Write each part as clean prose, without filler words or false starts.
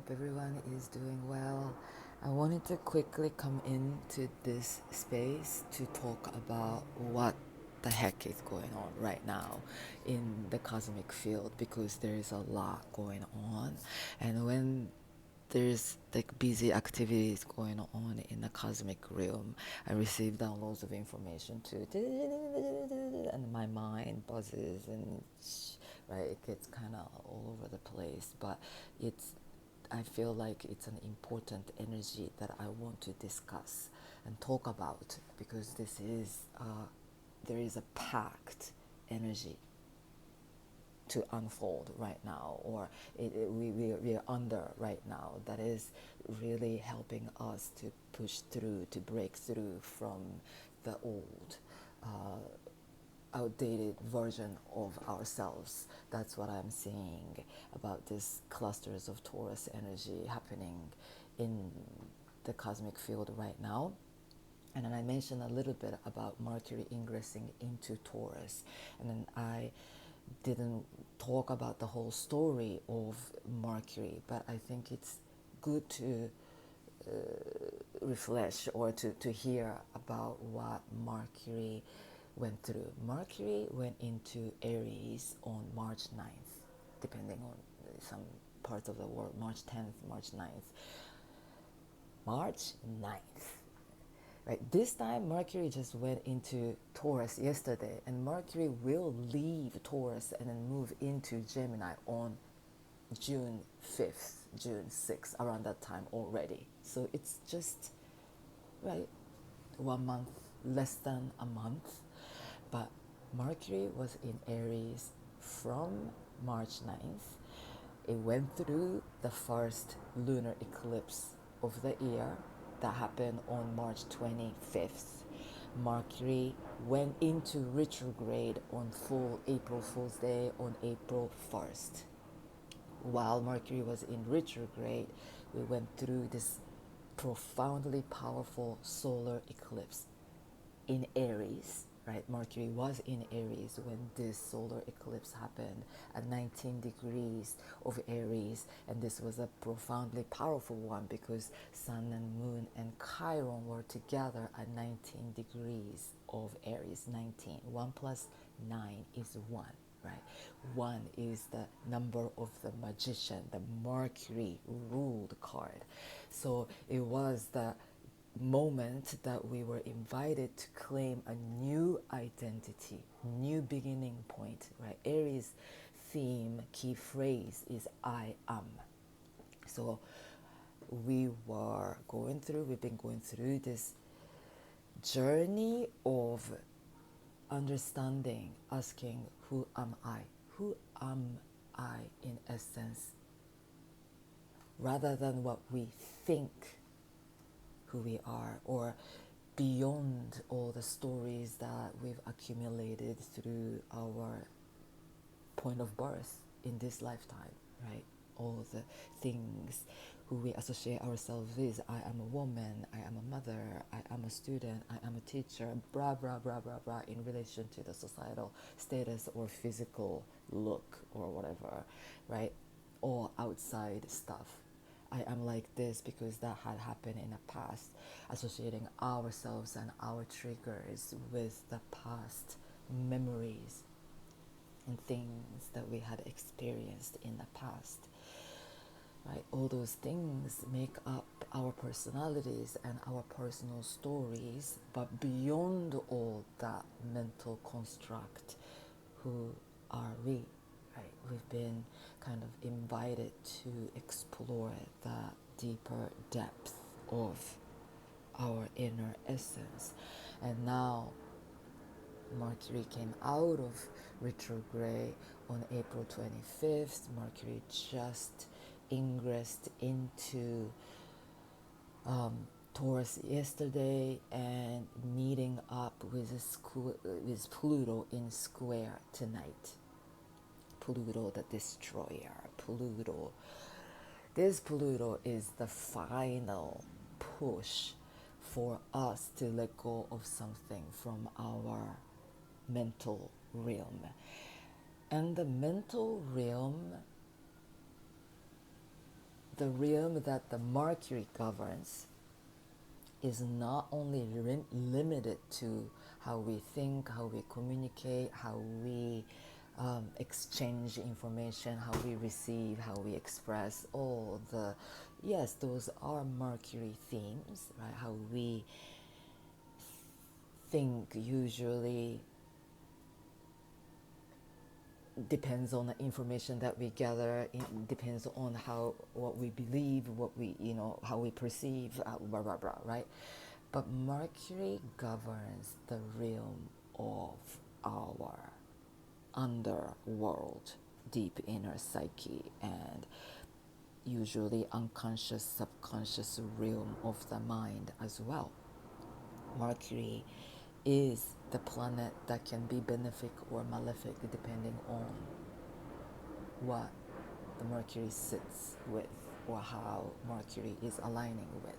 hope everyone is doing well. I wanted to quickly come into this space to talk about what the heck is going on right now in the cosmic field because there is a lot going on. And when there's like busy activities going on in the cosmic realm, I receive downloads of information too, and my mind buzzes and right, it gets kind of all over the place. But it's I feel like it's an important energy that I want to discuss and talk about because there is a packed energy to unfold right now, or we are under right now, that is really helping us to push through, to break through from the old outdated version of ourselves. That's what I'm seeing about these clusters of Taurus energy happening in the cosmic field right now. And then I mentioned a little bit about Mercury ingressing into Taurus. And then I didn't talk about the whole story of Mercury, but I think it's good to refresh or to hear about what Mercury went through. Mercury went into Aries on March 9th, depending on some parts of the world, March 10th, March 9th. March 9th. Right, this time Mercury just went into Taurus yesterday, and Mercury will leave Taurus and then move into Gemini on June 5th, June 6th, around that time already. So it's just, right, 1 month, less than a month. But Mercury was in Aries from March 9th. It went through the first lunar eclipse of the year that happened on March 25th. Mercury went into retrograde on full April Fool's Day on April 1st. While Mercury was in retrograde, we went through this profoundly powerful solar eclipse in Aries, right? Mercury was in Aries when this solar eclipse happened at 19 degrees of Aries, and this was a profoundly powerful one because Sun and Moon and Chiron were together at 19 degrees of Aries. 19. 1 plus 9 is 1. Right? 1 is the number of the magician, the Mercury ruled card. So it was the moment that we were invited to claim a new identity, new beginning point, right? Aries theme, key phrase is I am. So we've been going through this journey of understanding, asking, who am I? Who am I in essence? Rather than what we think who we are, or beyond all the stories that we've accumulated through our point of birth in this lifetime, right? All the things who we associate ourselves with. I am a woman, I am a mother, I am a student, I am a teacher, blah, blah, blah, blah, blah, in relation to the societal status or physical look or whatever, right? All outside stuff. I am like this because that had happened in the past, associating ourselves and our triggers with the past memories and things that we had experienced in the past. Right? All those things make up our personalities and our personal stories, but beyond all that mental construct, who are we? Right? We've been kind of invited to explore the deeper depth of our inner essence. And now Mercury came out of retrograde on April 25th. Mercury just ingressed into Taurus yesterday and meeting up with Pluto in square tonight. Pluto the destroyer. This Pluto is the final push for us to let go of something from our mental realm. And the mental realm the realm that the Mercury governs is not only limited to how we think, how we communicate, how we exchange information, how we receive, how we express, all the, yes, those are Mercury themes, right? How we think usually depends on the information that we gather. It depends on how, what we believe, what we, how we perceive, blah blah blah, right? But Mercury governs the realm of our underworld, deep inner psyche, and usually unconscious, subconscious realm of the mind as well. Mercury is the planet that can be benefic or malefic depending on what the Mercury sits with or how Mercury is aligning with.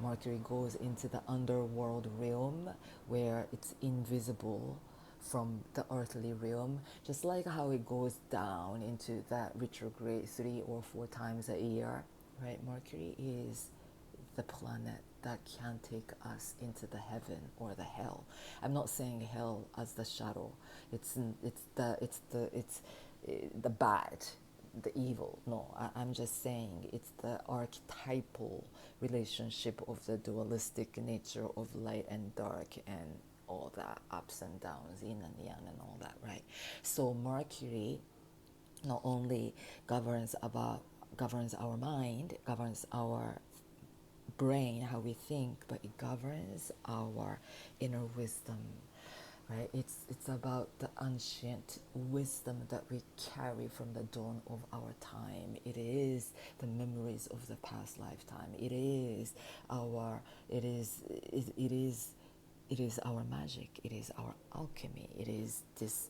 Mercury goes into the underworld realm where it's invisible from the earthly realm, just like how it goes down into that retrograde 3 or 4 times a year, right? Mercury is the planet that can take us into the heaven or the hell. I'm not saying hell as the shadow. It's the bad, the evil. No, I'm just saying it's the archetypal relationship of the dualistic nature of light and dark and all that ups and downs, yin and yang and all that, right? So Mercury not only governs our mind, governs our brain, how we think, but it governs our inner wisdom, right? It's about the ancient wisdom that we carry from the dawn of our time. It is the memories of the past lifetime. It is our magic. It is our alchemy. It is this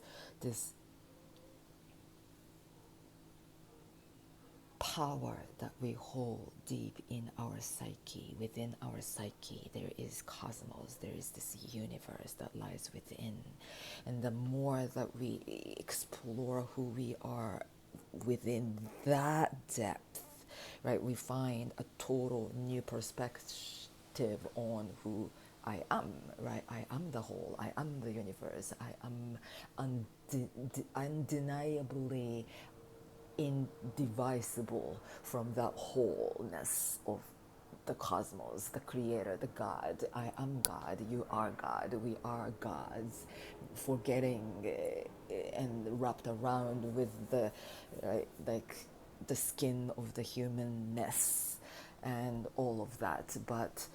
power that we hold deep in our psyche. Within our psyche there is cosmos, there is this universe that lies within, and the more that we explore who we are within that depth, right, we find a total new perspective on who I am, right? I am the whole, I am the universe, I am undeniably indivisible from the wholeness of the cosmos, the creator, the God. I am God, you are God, we are gods, forgetting and wrapped around with the like the skin of the humanness and all of that. But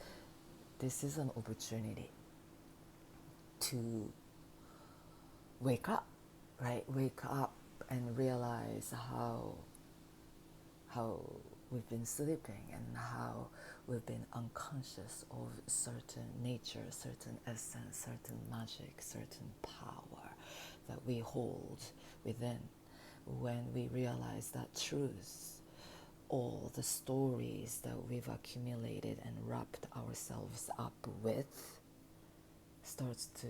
this is an opportunity to wake up, right? Wake up and realize how we've been sleeping and how we've been unconscious of certain nature, certain essence, certain magic, certain power that we hold within. When we realize that truth, all the stories that we've accumulated and wrapped ourselves up with starts to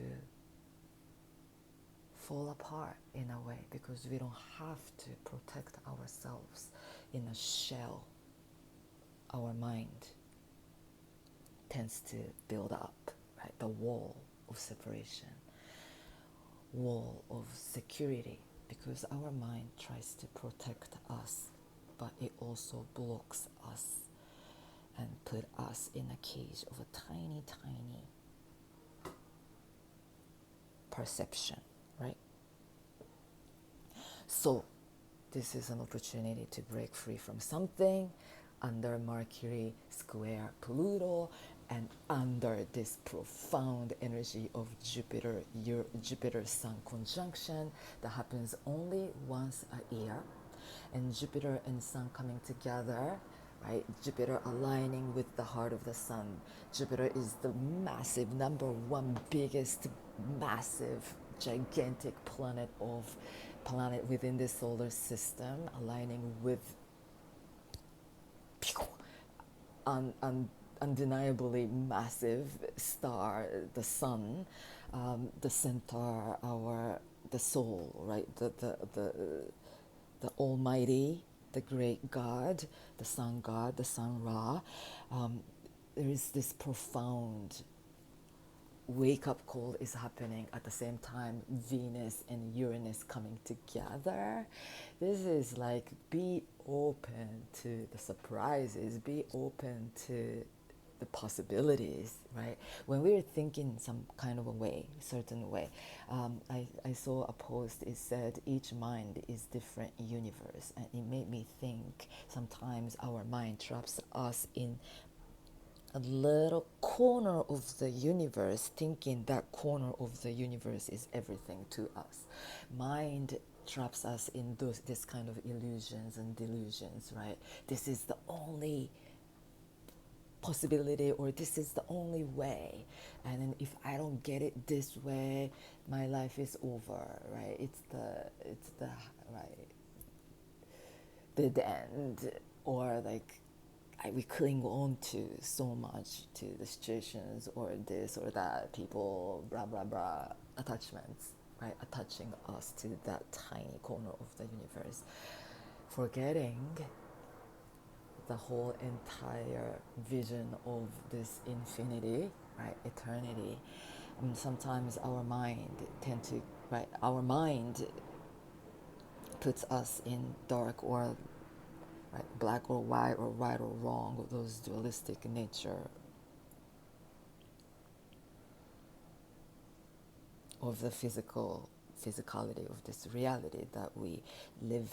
fall apart in a way, because we don't have to protect ourselves in a shell. Our mind tends to build up, right, the wall of separation, wall of security, because our mind tries to protect us, but it also blocks us and put us in a cage of a tiny perception, right? So this is an opportunity to break free from something under Mercury Square Pluto and under this profound energy of Jupiter Sun conjunction that happens only once a year. And Jupiter and Sun coming together, right? Jupiter aligning with the heart of the Sun. Jupiter is the massive, number one biggest, massive, gigantic planet within the solar system, aligning with undeniably massive star, the Sun, the centaur, the soul, right? The Almighty, the great god, the sun Ra. There is this profound wake up call is happening at the same time. Venus and Uranus coming together. This is like, be open to the surprises, be open to the possibilities, right? When we're thinking some kind of a way, certain way, I saw a post. It said each mind is different universe, and it made me think sometimes our mind traps us in a little corner of the universe, thinking that corner of the universe is everything to us. Mind traps us in this kind of illusions and delusions, right? This is the only possibility, or this is the only way, and then if I don't get it this way, my life is over, right? It's the right, the end, or like we cling on to so much to the situations or this or that, people, blah blah blah, attachments, right? Attaching us to that tiny corner of the universe, forgetting the whole entire vision of this infinity, right? Eternity. And sometimes our mind our mind puts us in dark or right, black or white, or right or wrong, or those dualistic nature of the physicality of this reality that we live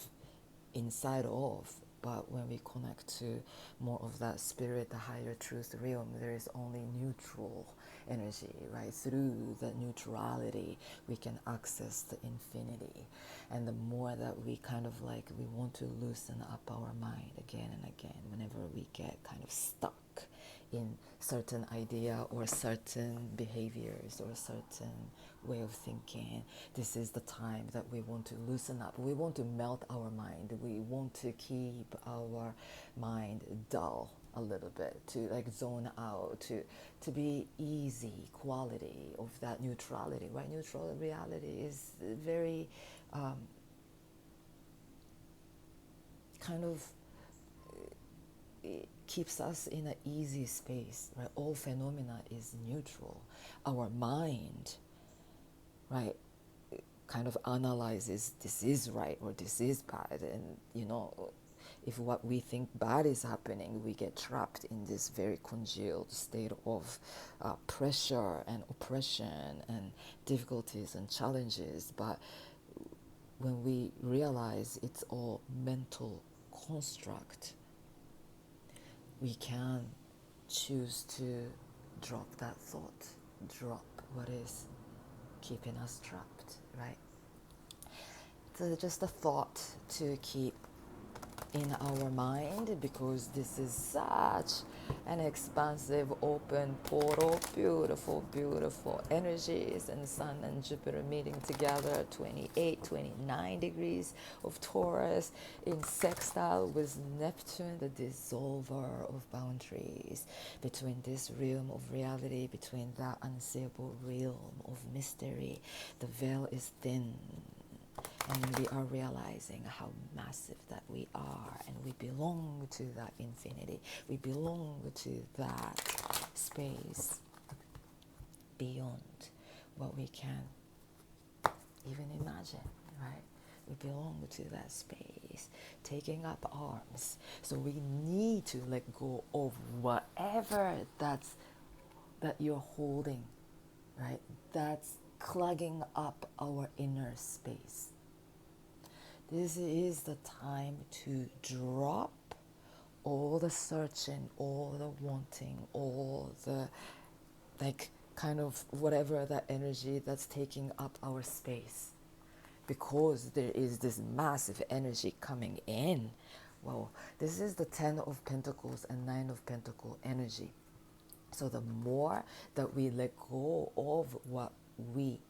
inside of. But when we connect to more of that spirit, the higher truth realm, there is only neutral energy, right? Through the neutrality, we can access the infinity. And the more that we kind of like, we want to loosen up our mind again and again, whenever we get kind of stuck in certain idea or certain behaviors or certain way of thinking, this is the time that we want to loosen up. We want to melt our mind. We want to keep our mind dull a little bit, to like zone out, to be easy quality of that neutrality, right? Neutral reality is very kind of, it keeps us in an easy space, right? All phenomena is neutral. Our mind, right, kind of analyzes this is right or this is bad, and if what we think bad is happening, we get trapped in this very congealed state of pressure and oppression and difficulties and challenges. But when we realize it's all mental construct, we can choose to drop that thought, drop what is keeping us trapped, right? So just a thought to keep in our mind, because this is such an expansive open portal, beautiful, beautiful energies, and Sun and Jupiter meeting together, 28, 29 degrees of Taurus in sextile with Neptune, the dissolver of boundaries, between this realm of reality, between that unseeable realm of mystery. The veil is thin, and we are realizing how massive that we are, and we belong to that infinity. We belong to that space beyond what we can even imagine, right? We belong to that space, taking up arms. So we need to let go of whatever that you're holding, right? That's clogging up our inner space. This is the time to drop all the searching, all the wanting, all the like kind of whatever that energy that's taking up our space. Because there is this massive energy coming in. Well, this is the 10 of Pentacles and 9 of Pentacles energy. So the more that we let go of what we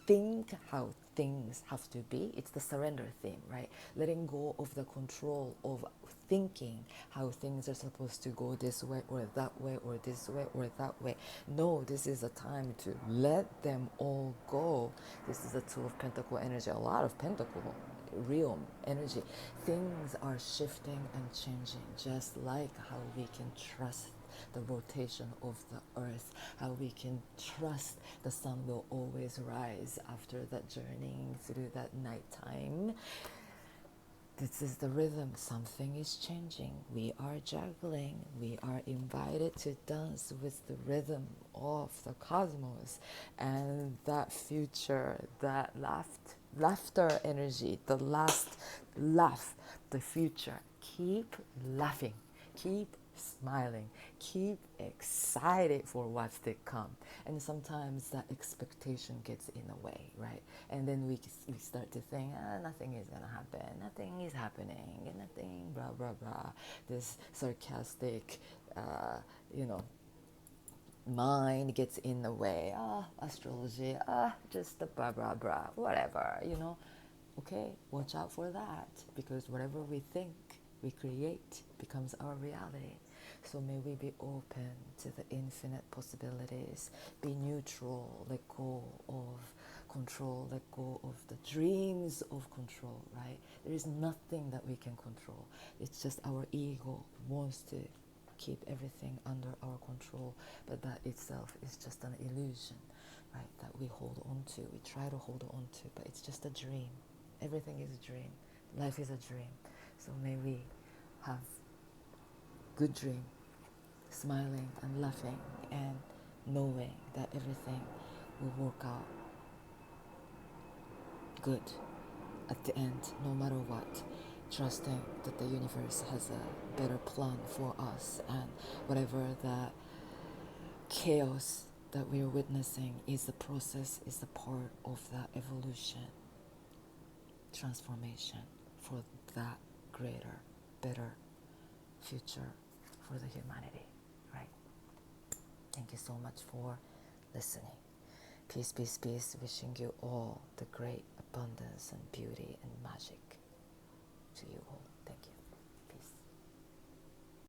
think how things have to be, it's the surrender theme, right? Letting go of the control of thinking how things are supposed to go this way or that way or this way or that way. No, this is a time to let them all go. This is a 2 of Pentacle energy, a lot of Pentacle realm energy. Things are shifting and changing, just like how we can trust the rotation of the earth, how we can trust the sun will always rise after that journeying through that nighttime. This is the rhythm. Something is changing. We are juggling. We are invited to dance with the rhythm of the cosmos, and that future, that laughter energy, the last laugh, the future. Keep laughing. Keep smiling. Keep excited for what's to come. And sometimes that expectation gets in the way, right? And then we start to think, nothing is going to happen, nothing is happening, and nothing, blah, blah, blah. This sarcastic, you know, mind gets in the way. Astrology, just the blah, blah, blah, whatever, you know. Okay, watch out for that, because whatever we think, we create becomes our reality. So may we be open to the infinite possibilities, be neutral, let go of control, let go of the dreams of control, right? There is nothing that we can control. It's just our ego wants to keep everything under our control, but that itself is just an illusion, right? That we hold on to, we try to hold on to, but it's just a dream. Everything is a dream. Life is a dream. So may we have good dream, smiling and laughing and knowing that everything will work out good at the end, no matter what. Trusting that the universe has a better plan for us, and whatever that chaos that we're witnessing is the process, is the part of that evolution, transformation for that greater, better future for the humanity, right? Thank you so much for listening. Peace, peace, peace. Wishing you all the great abundance and beauty and magic.